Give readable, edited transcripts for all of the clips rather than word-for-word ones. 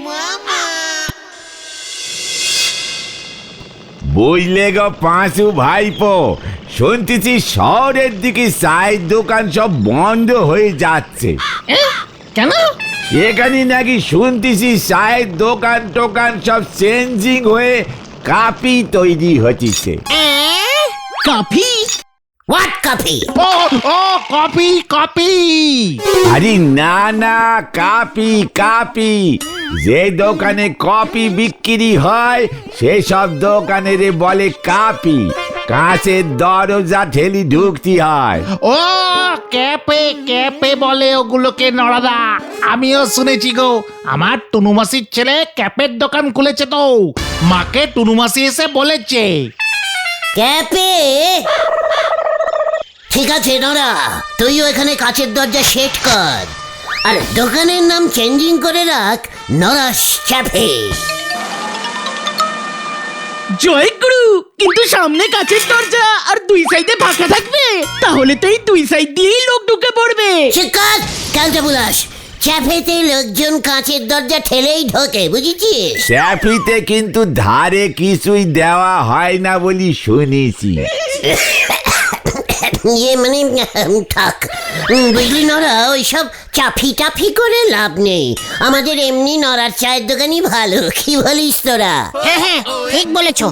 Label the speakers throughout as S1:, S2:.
S1: মামা।
S2: বুঝলে গো পাঁচু ভাইপো, শুনতেছি শহরের দিকে চায়ের দোকান সব বন্ধ হয়ে যাচ্ছে।
S3: কেন?
S2: এখানে নাকি শুনতেছি চায়ের দোকান টোকান সব চেঞ্জিং হয়ে কাপি তৈরি হচ্ছে।
S3: কফি?
S1: What coffee?
S3: ও ও কফি কফি।
S2: আরে না না, কাপি কাপি। যে দোকানে কফি বিক্রি হয় সেসব দোকানের বলে কাপি। কাঁচের দরজা ঠেলি ঢুকতে হয়।
S3: ও ক্যাপে ক্যাপে বলে ওগুলোকে নড়াদা। আমিও শুনেছি গো, আমার টুনুমাসির ছেলে ক্যাপের দোকান খুলেছে তো, মাকে টুনুমাসি এসে বলেছে।
S1: ক্যাপে? ঠিক আছে নোরা, তুইও এখানে কাচের দরজা সেট কর, আর দোকানের নাম চেঞ্জিং করে রাখ নরাস ক্যাফে।
S4: জয় গুরু, কিন্তু সামনে কাছের দরজা আর দুই সাইডে ফাঁকা থাকবে, তাহলে তো এই দুই সাইড দিয়েই লোক ঢুকে পড়বে।
S1: শিকার কালটা বুলাস, ক্যাফেতে লোকজন কাঁচের দরজা ঠেলেই ঢোকে, বুঝেছিস?
S2: ক্যাফিতে কিন্তু ধারে কিছুই দেওয়া হয় না বলি শুনেছি।
S1: ইয়ে মানে থাক, বুঝলি নরা, ওইসব চাফি টাফি করে লাভ নেই। আমাদের এমনি নরার চায়ের দোকানই ভালো, কি বলিস তোরা?
S5: হ্যাঁ হ্যাঁ ঠিক বলেছো।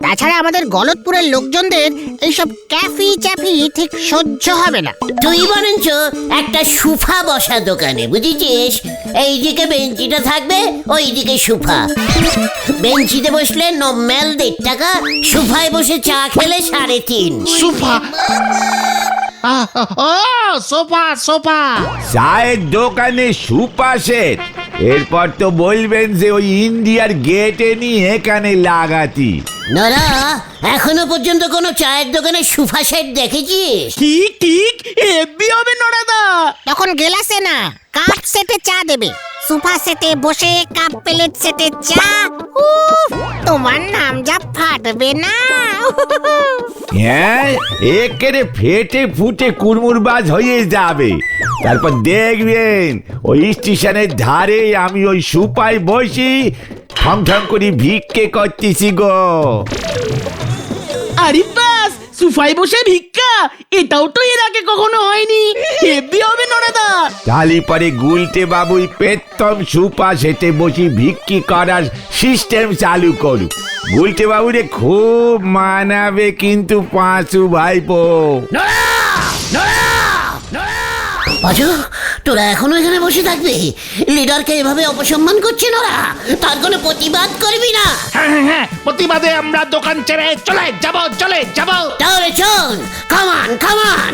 S5: তাছাড়া আমাদের গলতপুরের লোকজনদের এইসব ক্যাফি চ্যাফি ঠিক সহ্য হবে না।
S1: তুই বরঞ্চ একটা সুফা বসা দোকানে, বুঝেছিস? এইদিকে বেঞ্চিটা থাকবে, ওইদিকে সুফা। বেঞ্চিতে বসলে নর্মাল 1.5 টাকা, সুফায় বসে চা খেলে 3.5।
S3: সোফা? ও সোফা সোফা।
S2: চায়ের দোকানে সুপা সেট, এরপর তো বলবেন যে ওই ইন্ডিয়ার গেটে নিয়ে এখানে লাগাতি।
S1: নরা, এখনো পর্যন্ত কোনো চায়ের দোকানে সুফা সেট দেখেছিস?
S4: ঠিক ঠিক, হেব্বি হবে নড়াদা।
S5: তখন গেলাসে না, কাপ সেটে চা দেবে, সোফা সেটে বসে কাপ প্লেট সেটে চা। উফ, তোমার নাম যা ফাটবে না।
S2: হ্যাঁ, একেরে ফেটে ফুটে কুড়মুড়বাজ হয়ে যাবে। তারপর দেখবেন ওই স্টেশনের ধারে আমি ওই সুপায় বসি ঠং ঠং করে ভিক্ষে করতেছি গো।
S4: আরে বাস, সুফাই বসে ভিক্ষা, এটাও তো এর আগে কখনো হয়নি। হেব্বি হবে নড়াদা।
S2: তালি পরে গুলটে বাবুই পেতম সুপা সেটে বসি ভিক্ষি করার সিস্টেম চালু করুক। গুলটে বাবুরে খুব মানাবে কিন্তু পাঁচু ভাইপো।
S1: পাঁচু, তোরা এখনো এখানে বসে থাকবি? লিডারকে এভাবে অপসম্মান করছে নরা, তার কোনো প্রতিবাদ করবি না?
S3: হ্যাঁ হ্যাঁ হ্যাঁ, প্রতিবাদে আমরা দোকান ছেড়ে চলে যাব, চলে যাব।
S1: তাহলে চল, কামান কামান।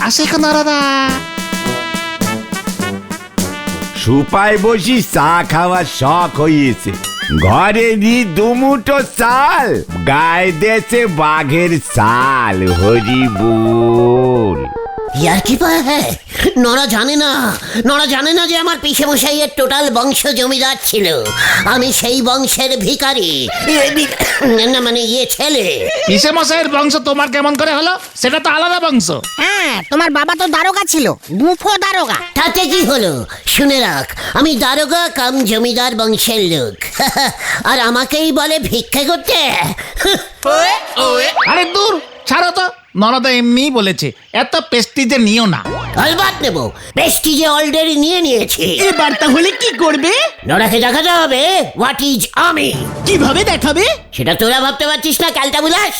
S3: আসে কেন দাদা?
S2: সুপায় বসি চা খাওয়ার শখ হয়েছে। ঘরে নি দুমুটো চাল, গায়ে দেছে বাঘের চাল। হরি বল।
S1: ইয়ার কি পায়? হ্যাঁ, নরা জানে না, নরা জানে না যে আমার পিসে মশাইয়ের টোটাল বংশ জমিদার ছিল। আমি সেই বংশের ভিখারি, না মানে ছেলে।
S3: পিসে মশাইয়ের বংশ তোমার কেমন করে হলো? সেটা তো আলাদা বংশ।
S5: হ্যাঁ, তোমার বাবা তো দারোগা ছিল, বুফো দারোগা।
S1: তাতে কি হলো? শুনে রাখ, আমি দারোগা কাম জমিদার বংশের লোক। আর আমাকেই বলে ভিক্ষা করতে।
S3: আরে দূর, ছাড়ো তো। নরদা এমনিই বলেছে, এত পেস্টিজে নিও না।
S1: অলবাদ নেব, প্রেস্টিজে অলরেডি নিয়েছি।
S4: এবার তাহলে কি করবে?
S1: নরাকে দেখাতে হবে হোয়াট ইজ আমি।
S4: কিভাবে দেখাবে?
S1: সেটা তোরা ভাবতে পারছিস না ক্যালটা বুলাস?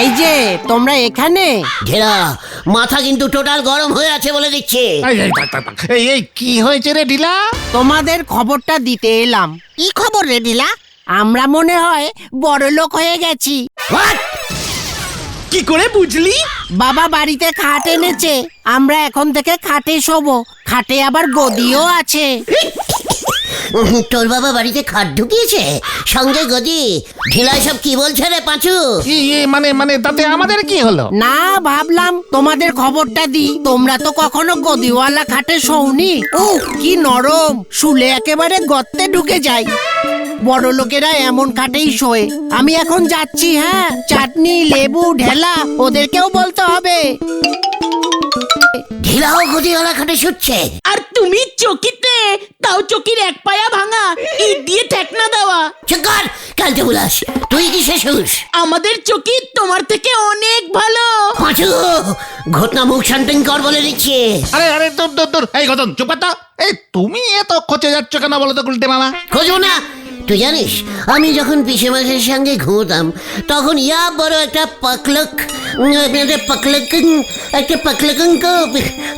S5: এই যে তোমরা এখানে।
S1: ঘেরা মাথা কিন্তু টোটাল গরম হয়ে আছে বলে দিচ্ছে।
S3: এই কি হয়েছে রে ঢিলা?
S5: তোমাদের খবরটা দিতে এলাম। কি খবর রে ঢিলা? আমরা মনে হয় বড়লোক হয়ে গেছি।
S1: What?
S4: কি করে বুঝলি?
S5: বাবা বাড়িতে খাট এনেছে, আমরা এখন থেকে খাটে শোবো। খাটে আবার গদিও আছে।
S1: তোর বাবা বাড়িতে খাট ঢুকিয়েছে, সঙ্গে গদি? ঢিলা সব কি বলছে রে পাঁচু?
S3: মানে তাতে আমাদের কি হলো?
S5: না, ভাবলাম তোমাদের খবরটা দি। তোমরা তো কখনো গদিওয়ালা খাটে শোওনি। কি নরম, শুলে একেবারে গর্তে ঢুকে যায়।
S6: বড় লোকেরা এমন কাটেই শোয়। আমি এখন যাচ্ছি, হ্যাঁ, চাটনি লেবু ঢেলা ওদেরকেও বলতে হবে।
S1: ঢিলাও গদিওয়ালা খাটে শুচ্ছে।
S4: আর তুমি চকিতে, তাও চকির এক পায়া ভাঙা, ইট দিয়ে ঠেকনা দেওয়া।
S1: চুকার কালতে বুলাস, তুই কি শেষুস?
S4: আমাদের চকি তোমার থেকে অনেক ভালো।
S1: পাঁচু ঘটনা মুখ শান্তিং কর বলে দিচ্ছে।
S3: আরে আরে তোর তোর তোর এই গতন চুপ কর তো। এই তুমি এত খচে যাচ্ছ কেন বলো তো গুলটে মামা?
S1: খোঁজো না। তুই জানিস আমি যখন পিসে মাসের সঙ্গে ঘুমতাম তখন ইয়া বড় একটা পাকলক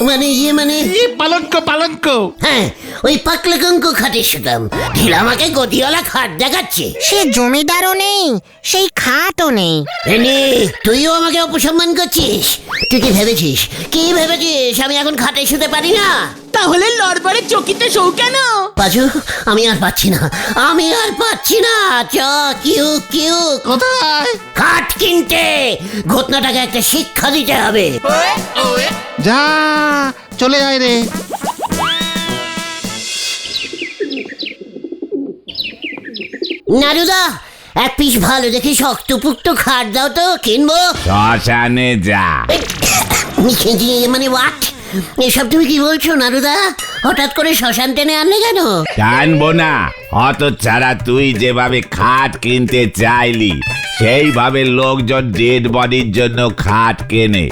S1: মানে মানে
S3: পালঙ্ক পালঙ্ক।
S1: হ্যাঁ ওই পাকলকঙ্ক খাটে শুতাম। ঢিলা আমাকে গদিওয়ালা খাট দেখাচ্ছে।
S5: সে জমিদারও নেই, সেই খাটও নেই।
S1: এনে তুইও আমাকে অপসম্মান করছিস। তুই কি ভেবেছিস আমি এখন খাটে শুতে পারি না?
S4: তাহলে লড়বারে চকিতে শো কেন?
S1: পাঁচু আমি আর পাচ্ছি না। চ কিউ কিউ
S3: কোথায়?
S1: খাট কিনতে। ঘটনাটাকে একটা শিক্ষা দিতে হবে।
S3: যা চলে আয় রে।
S1: নারুদা এক পিস ভালো দেখে শক্তপুক্ত খাট দাও তো, কিনবো।
S2: শ্মশানে যা।
S1: মানে হোয়াট? এসব তুমি কি বলছো নারুদা? হঠাৎ করে শ্মশান টেনে আনলে কেন?
S2: জানবো না, অত ছাড়া তুই যেভাবে খাট কিনতে চাইলি সেইভাবে লোকজন ডেড বডির জন্য খাট কেনে।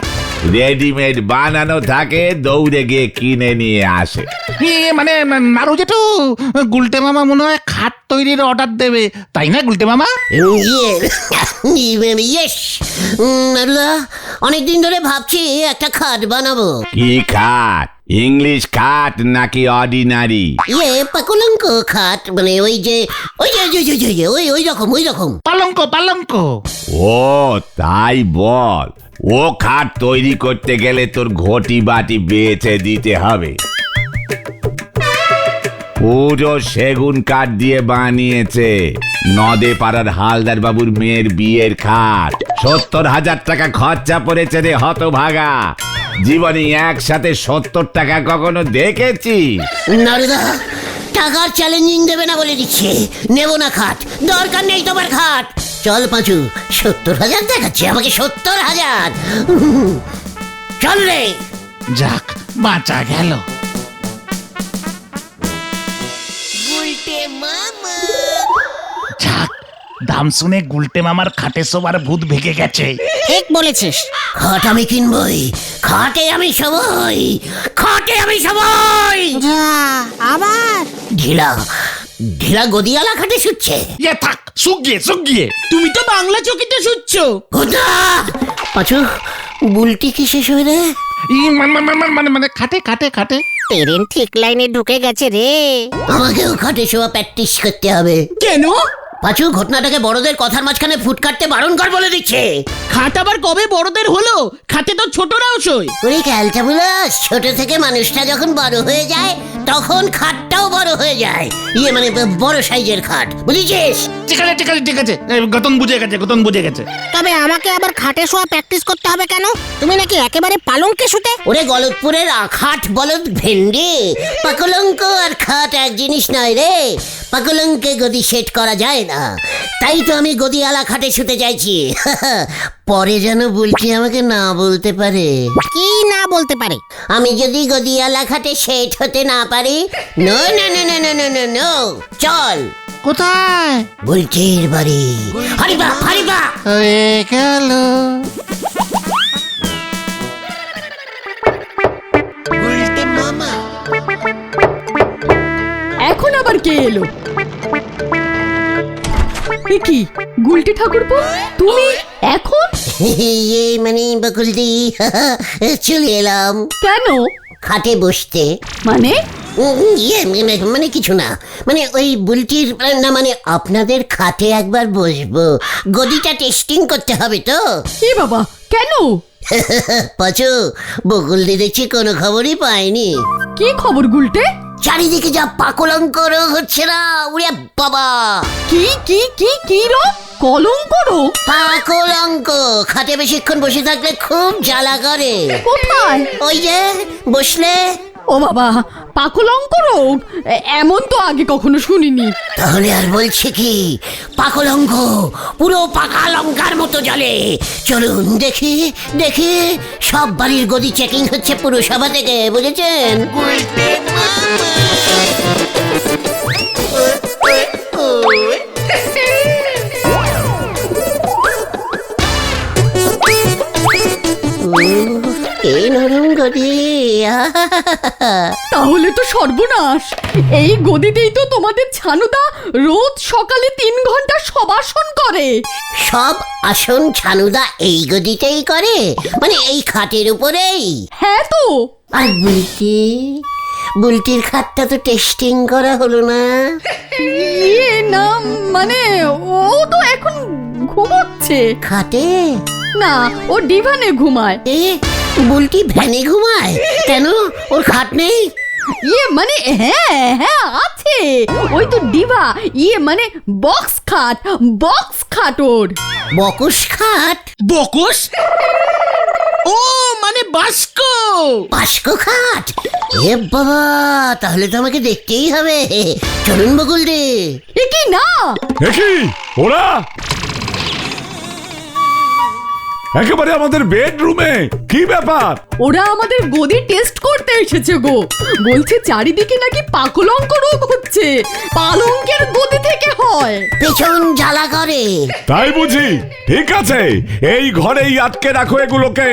S2: রেডিমেড বানানো থাকে, দৌড়ে গিয়ে কিনে নিয়ে আসে।
S3: মানে নাড়ু জেঠু, গুলটে মামা মনে হয় খাট তৈরির অর্ডার দেবে, তাই না গুলটে মামা?
S1: ইয়েস নারুদা, অনেকদিন ধরে ভাবছি একটা খাট বানাবো।
S2: কি খাট? ইংলিশ খাট নাকি অর্ডিনারি?
S1: পাকুলঙ্ক খাট, মানে ওই যে ওই রকম।
S3: পালঙ্ক পালঙ্ক।
S2: ও তাই বল। ও খাট তৈরি করতে গেলে তোর ঘটি বাটি বেচে দিতে হবে। পুরো সেগুন কাঠ দিয়ে বানিয়েছে। নদে পাড়ার হালদার বাবুর মেয়ের বিয়ের খাট। 70,000 টাকা খরচা পড়েছে রে হতভাগা। জীবনে একসাথে 70 টাকা কখনো দেখেছিস?
S1: নারুদা টাকার চ্যালেঞ্জিং দেবে না বলে দিচ্ছে। নেব না খাট, দরকার নেই তোমার খাট। চল পাঁচু, 70,000 দেখাচ্ছে আমাকে, 70,000। চল রে।
S3: যাক বাঁচা গেল। যাক, দাম শুনে গুলটে মামার খাটে সবার ভূত ভেগে গেছে।
S5: ঠিক বলেছিস।
S1: খাট আমি কিনবই, খাটে আমি সবই।
S5: যা আবার
S1: ঢিলা গদিয়ালা খাটে শুচ্ছে।
S3: ইয়ে থাক, শুকিয়ে।
S4: তুমি তো বাংলা চকিতে শুচ্ছ।
S1: ঘোটা পাঁচু, বুলটি কি শেষ হয়ে রে?
S3: মানে খাটে।
S5: ট্রেন ঠিক লাইনে ঢুকে গেছে রে।
S1: আমাকেও খাটে শোয়া প্র্যাকটিস করতে হবে।
S4: কেন?
S1: পাঁচু ঘটনাটাকে বড়দের কথার মাঝখানে ফুট কাটতে বারণ কর বলে দিচ্ছে।
S4: খাট আবার কবে বড়দের হলো? খাটে তো ছোটরাও শোয়।
S1: ওরে ক্যালটা বুলাস, ছোট থেকে মানুষটা যখন বড় হয়ে যায় তখন খাটটাও বড় হয়ে যায়। মানে বড় সাইজের খাট, বুঝেছিস?
S3: ঠিক আছে। গতন বুঝে গেছে।
S5: তবে আমাকে আবার খাটে শোয়া প্র্যাকটিস করতে হবে কেন? তুমি নাকি একেবারে পালঙ্কে শুতে?
S1: ওরে গলতপুরের খাট বলদ ভেন্ডি, পাকলঙ্ক আর খাট এক জিনিস নয় রে। পাকলঙ্কে গদি সেট করা যায় না, তাই তো আমি গদিওয়ালা খাটে শুতে চাইছি। পরে যেন বলছি আমাকে না বলতে পারে।
S5: কি না বলতে পারে?
S1: আমি যদি গদিওয়ালা খাটে সেট হতে না পারি, নো। চল।
S3: কোথায়?
S1: বুলটির বাড়ি। হরিবা
S3: হয়ে গেল।
S7: এখন আবার কে এলো? এ কি গুলটি ঠাকুরপো, তুমি এখন?
S1: মানে বকুলদি, চলে এলাম।
S7: কেন?
S1: খাটে বসতে।
S7: মানে
S1: মানে কিছু না, মানে ওই বুলটির না, মানে আপনাদের খাটে একবার বসবো। গদিটা টেস্টিং করতে হবে তো।
S7: এ বাবা, কেন?
S1: পাচু, বকুলদি দেখছি কোনো খবরই পায়নি।
S7: কি খবর গুলটে?
S1: চারিদিকে যা পাকলঙ্ক রোগ হচ্ছে না, উড়ে বাবা।
S7: কি রো? কলঙ্ক রোগ?
S1: পাকলঙ্ক। খাটে বেশিক্ষণ বসে থাকলে খুব জ্বালা করে।
S7: কোথায়?
S1: ওই যে বসলে।
S7: ও বাবা, পাকলঙ্ক রোগ? এমন তো আগে কখনো শুনিনি।
S1: তাহলে আর বলছে কি, পাকলঙ্ক পুরো পাকা লঙ্কার মতো জলে। চলুন দেখি দেখি, সব বাড়ির গদি চেকিং হচ্ছে পুরসভা থেকে, বুঝেছেন? এই নরম গদি,
S7: তাহলে তো সর্বনাশ। এই গদিতেই তো তোমাদের ছানুদা রোজ সকালে 3 ঘন্টা সবাসন করে।
S1: সব আসন ছানুদা এই গদিতেই করে, মানে এই খাটের উপরেই।
S7: হ্যাঁ তো।
S1: আর বুলটি, বুলটির খাটটা তো টেস্টিং করা হলো না।
S7: ইয়ে না, মানে ও তো এখন ঘুমোচ্ছে।
S1: খাটে
S7: না, ও ডিভানে ঘুমায়।
S1: এ, বুলটি ভ্যানে ঘুমায় কেন? ওর খাট নেই?
S7: ইয়ে মানে হ্যাঁ হ্যাঁ আছে, ওই তো ডিভা, ইয়ে মানে বক্স খাট, বক্স খাট ওর।
S1: বকুশ খাট?
S4: বকস? ও মানে বাস্ক।
S1: বাস্ক খাট? এ বাবা, তাহলে তো আমাকে দেখতেই হবে। চলুন বকুল দে।
S7: এ কি না,
S2: দেখি ওরা একেবারে আমাদের বেডরুমে, কি ব্যাপার?
S7: ওরা আমাদের গদি টেস্ট করতে এসেছে গো। বলছে চারিদিকে নাকি পাকলঙ্ক রোগ হচ্ছে, পালঙ্কের গদি থেকে হয়।
S1: পেছন জ্বালা করে।
S2: তাই বুঝি? ঠিক আছে, এই ঘরেই আটকে রাখো এগুলোকে,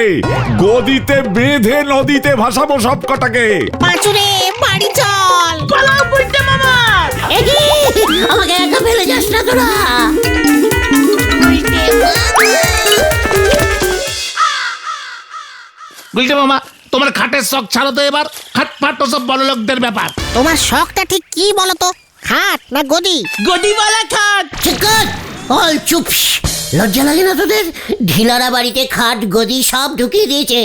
S2: গদিতে বেঁধে নদীতে ভাসাবো সব কটাকে।
S5: পাঁচুরে বাড়ি চল।
S4: পালাও বলতে মামা।
S1: এগি, আমাকে একা ফেলে যাস না তোরা।
S3: বুঝলে মামা, তোমার খাটের শখ ছাড়ো তো এবার। খাট ফাট তো সব বড় লোকদের ব্যাপার।
S5: তোমার শখটা ঠিক কি বলো তো? খাট না গদি?
S4: গদিওয়ালা খাট।
S1: ঠিক কর, অল চুপ। লজ্জা লাগে না তোদের? ঢিলারা বাড়িতে খাট গদি সব ঢুকিয়ে দিয়েছে,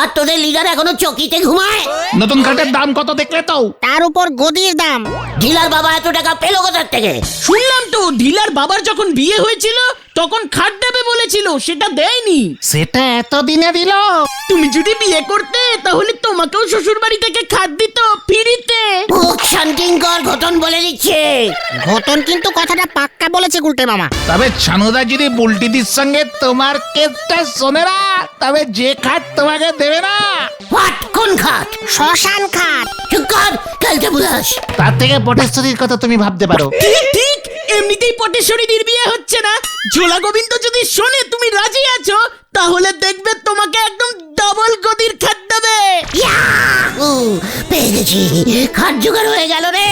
S1: আর তোদের লিডার এখনো চকিতে ঘুমায়।
S3: নতুন খাটের দাম কত দেখলে তো?
S5: তার উপর গদির দাম।
S1: ঢিলার বাবা এত টাকা পেলো কোথার থেকে?
S4: শুনলাম তো ঢিলার বাবার যখন বিয়ে হয়েছিল তখন খাট দেবে বলেছিল, সেটা দেয়নি।
S3: সেটা এতদিনে দিল?
S4: তুমি যদি বিয়ে করতে তাহলে তোমাকেও শ্বশুর বাড়ি থেকে খাট দিত ফ্রিতে।
S1: মুখ শান্তিং কর, ঘটন বলে দিচ্ছে।
S5: ঘটন কিন্তু কথাটা পাক্কা বলেছে গুলটে মামা।
S3: তবে ছানুদা যদি বুলটিদির সঙ্গে তোমার কেসটা শোনে না, তবে যে খাট তোমাকে দেবে না।
S1: হোয়াট? কোন খাট?
S5: শ্মশান খাট।
S1: চুপ কর, কালকে বুঝাস।
S3: তার থেকে পটেশ্বরীর কথা তুমি ভাবতে পারো।
S4: ঠিক ঠিক, এমনিতেই পটেশ্বরীর বিয়ে হচ্ছে না, ঝোলা গোবিন্দ যদি শোনে তুমি রাজি আছো তাহলে দেখবে তোমাকে একদম ডাবল গদির খাট দেবে।
S1: ইয়াহু! পেয়ে গেছি, খাট জোগাড় হয়ে গেল রে।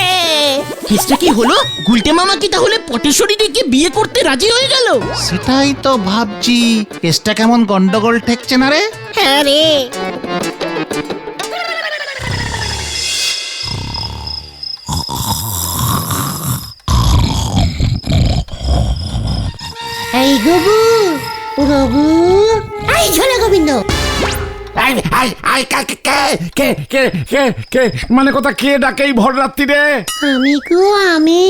S4: কেসটা কি হলো? গুলটে মামা কি তাহলে পটেশ্বরীকে বিয়ে করতে রাজি হয়ে গেল?
S3: সেটাই তো ভাবছি, কেসটা কেমন গন্ডগোল ঠেকছে না রে?
S5: হ্যাঁ রে।
S1: এই গবু, গবু, এই ঝোলা গোবিন্দ।
S2: মানে কথা, কে ডাকে এই ভর রাত্রি রে?
S1: আমি গো আমি,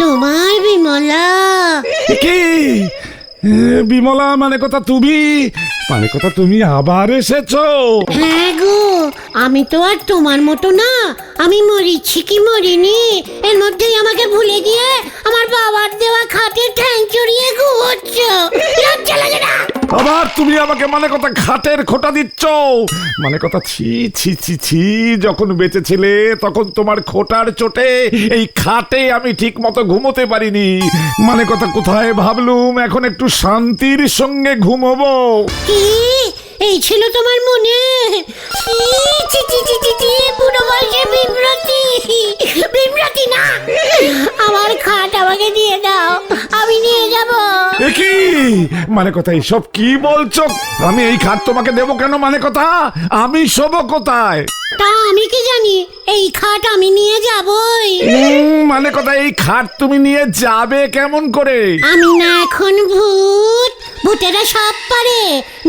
S1: তোমার বিমলা।
S2: কি বিমলা? মানে কথা তুমি, মানে কথা তুমি আবার এসেছো?
S1: হ্যাঁ গো, আমি তো আর তোমার মতো না। আমি মরিছি কি মরিনি, এর মধ্যেই আমাকে ভুলে গিয়ে আমার বাবার দেওয়া খাটে ঠ্যাং চড়িয়ে ঘুমোচ্ছ। লজ্জা লাগে না?
S2: আবার তুমি আমাকে মানে কথা খাটের খোটা দিচ্ছ? মানে কথা, ছি ছি ছি ছি, যখন বেঁচে ছিলে তখন তোমার খোটার চোটে এই খাটে আমি ঠিক মতো ঘুমোতে পারিনি। মানে কথা, কোথায় ভাবলুম এখন একটু শান্তির সঙ্গে ঘুমোবো।
S1: কি এই ছিল তোমার মনে? ছি ছি ছি ছি ছি, পুরো বয়সে বিভ্রাতি। বিভ্রাতি না, আমার খাট আমাকে দিয়ে দাও, আমি নিয়ে যাব।
S2: এ কি মানে কথা, এইসব কি বলছো? আমি এই খাট তোমাকে দেবো কেন? মানে কথা, আমি শোবো কোথায়?
S1: তা আমি কি জানি, এই খাট আমি নিয়ে যাবই।
S2: মানে কথা, এই খাট তুমি নিয়ে যাবে কেমন করে?
S1: আমি না এখন ভূত, ভূতেরা সব পারে।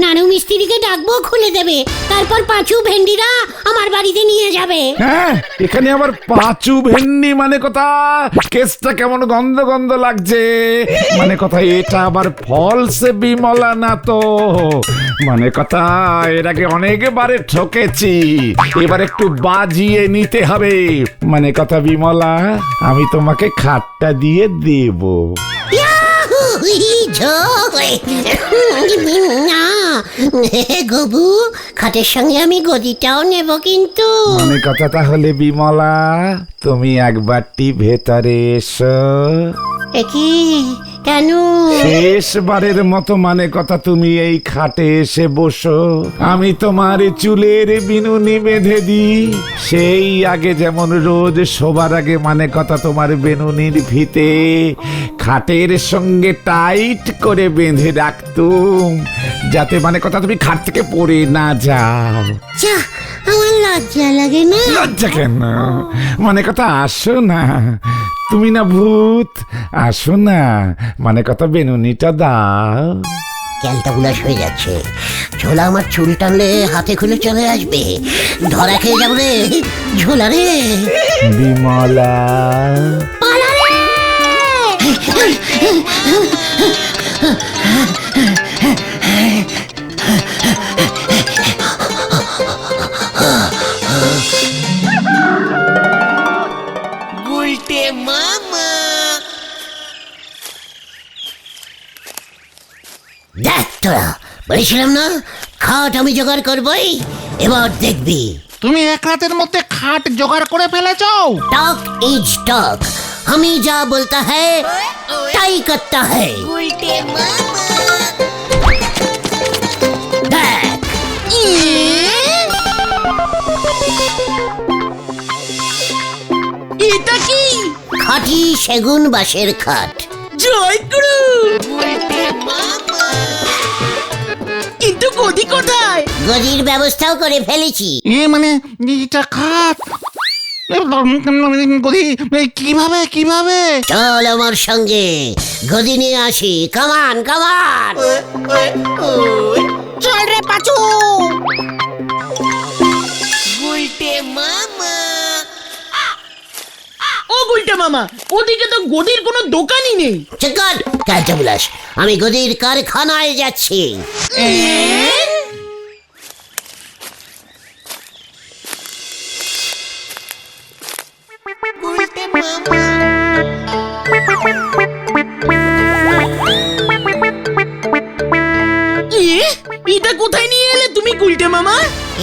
S1: নানু মিস্ত্রিকে ডাকবো, খুলে দেবে, তারপর পাঁচু ভেন্ডিরা আমার বাড়িতে নিয়ে যাবে।
S2: হ্যাঁ, এখানে আবার পাঁচু ভেন্ডি? মানে কথা, কেসটা কেমন গন্ধ গন্ধ লাগছে। মানে কথা, এটা আবার ফলস বিমলা না তো? মানে কথা, এর আগে অনেকবারে ঠকেছি, এবার এবার একটু বাজিয়ে নিতে হবে। মানে কথা বিমলা, আমি তোমাকে খাটটা দিয়ে দেব।
S1: ইয়াহু, জয়। না, গবু, খাটের সঙ্গে আমি গদিটাও নেব কিন্তু।
S2: মানে কথা তাহলে বিমলা, তুমি একবারটি ভেতরে এসো।
S1: কি কেন?
S2: শেষবারের মতো মানে কথা তুমি এই খাটে এসে বসো, আমি তোমার চুলের বিনুনি বেঁধে দিই। সেই আগে যেমন রোজ শোবার আগে মানে কথা তোমার বেনুনির ফিতে খাটের সঙ্গে টাইট করে বেঁধে রাখতুম, যাতে মানে কথা তুমি খাট থেকে পড়ে না যাও।
S1: যা, আমার লজ্জা লাগে না।
S2: লজ্জা কেন? মানে কথা আসো না, তুমি না ভূত, আসো না, মানে কথা বেনুনিটা দাও।
S1: ক্যালটা বুলাস হয়ে যাচ্ছে। ঝোলা আমার চুল টানলে হাতে খুলে চলে আসবে। ধরা খেয়ে যাবো রে ঝোলা রে।
S2: বিমলা,
S1: পালা রে! দেখ তোরা, বলেছিলাম না খাট আমি জোগাড় করবই। এবার দেখবি।
S3: তুমি এক রাতের মধ্যে খাট জোগাড় করে ফেলেছ?
S1: टॉक इज टॉक, हमें जा बोलता है टाई करता है। देख,
S4: এটা কি?
S1: খাঁটি সেগুন বাঁশের খাট।
S4: জয় গুরু। কিন্তু গদি কোথায়?
S1: গদির ব্যবস্থাও করে ফেলেছি।
S3: মানে এটা খাট গদি, কিভাবে কিভাবে?
S1: চল আমার সঙ্গে, গদি নিয়ে আসি। কামান কামান।
S5: চল রে পাচু।
S4: ও গুলটে মামা, ওদিকে তো গদির কোনো দোকানই নেই।
S1: চকর কালটা বুলাস, আমি গদির কারখানায় যাচ্ছি।
S4: এটা কোথায় নিয়ে এলে তুমি গুলটে মামা?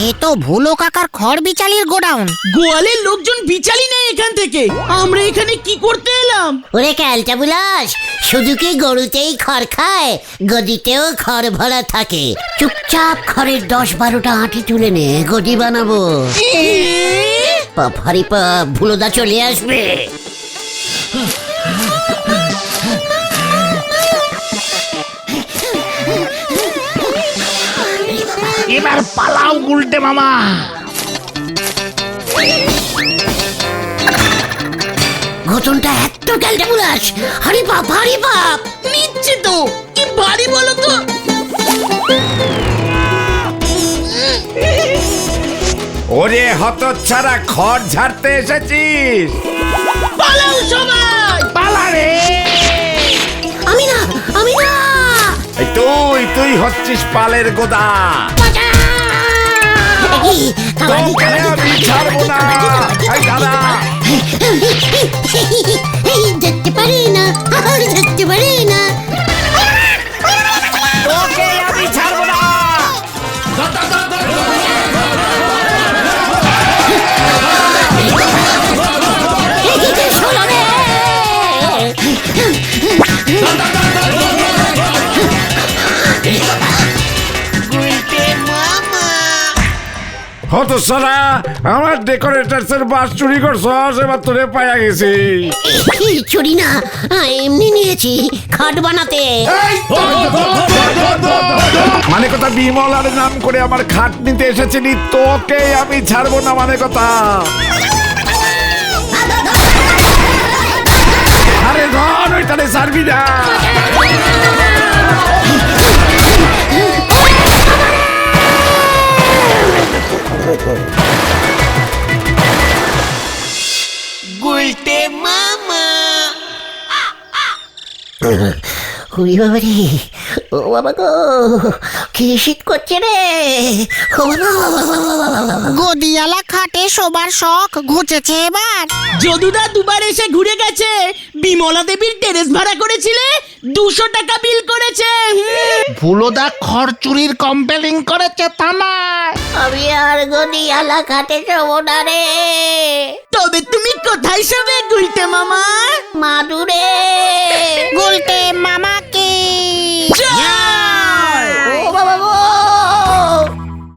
S5: এ তো ভুলো কাকার খড় বিচালির গোডাউন।
S4: গোয়ালের লোকজন বিচালি নেয় এখান থেকে। আমরা এখানে কি করতে এলাম?
S1: ওরে ক্যালটা বুলাস, শুধু কি গরুতেই খড় খায়, গদিতেও খড় ভরা থাকে। চুপচাপ খড়ের 10-12টা আঁটি তুলে নে, গদি বানাবো। পাপ হারি পাপ, ভুলোদা চলে আসবে।
S3: এবার পালাও গুলটে মামা।
S1: ঘটনটা এত ক্যালটা বুলাস, হারি পাপ হারি পাপ।
S4: নিচ্ছে তো, কি ভারী বলো তো।
S2: ওরে হতচ্ছাড়া, খড় ঝাড়তে এসেছিস?
S4: পালাও সবাই।
S3: পালা রে!
S1: আমি না, আমি না।
S2: এই তুই হচ্ছিস পালের গোদা।
S1: এই, কাবাডি,
S2: তোকে
S1: কাবাডি,
S2: আমি
S1: কাবাডি,
S2: ছাড়বো না।
S1: কাবাডি,
S2: এই দাঁড়া।
S1: এই দেখতে পারি না, দেখতে পারি না।
S2: তোকে আমি ছাড়বো না।
S1: শোনো রে!
S2: হতচ্ছাড়া, আমার ডেকোরেটার্সের বাস চুরি করছস, এবার তোরে পায়া গেছি।
S1: চুরি না, এমনি নিয়েছি খাট বানাতে।
S2: মানে কথা বিমলার নাম করে আমার খাট নিতে এসেছিলি, তোকে আমি ছাড়বো না। মানে কথা, আরে ধর ওইটারে ছাড়বি না।
S1: হুই বাবা রে, ও বাবা গো, কি শীত করছে রে।
S5: গদিয়ালা খাটে শোবার শখ ঘুচেছে এবার।
S4: যদুদা দুবার এসে ঘুরে গেছে। বিমলা দেবীর টেরেস ভাড়া করেছিলে, 200 টাকা বিল করেছে।
S3: ভুলোদা খরচুরির কম্পেলিং করেছে তা নয়।
S1: আমি আর গদিয়ালা খাটে শোবো না রে।
S4: তবে তুমি কোথায় শোবে গুলটে মামা?
S1: মাদুরে।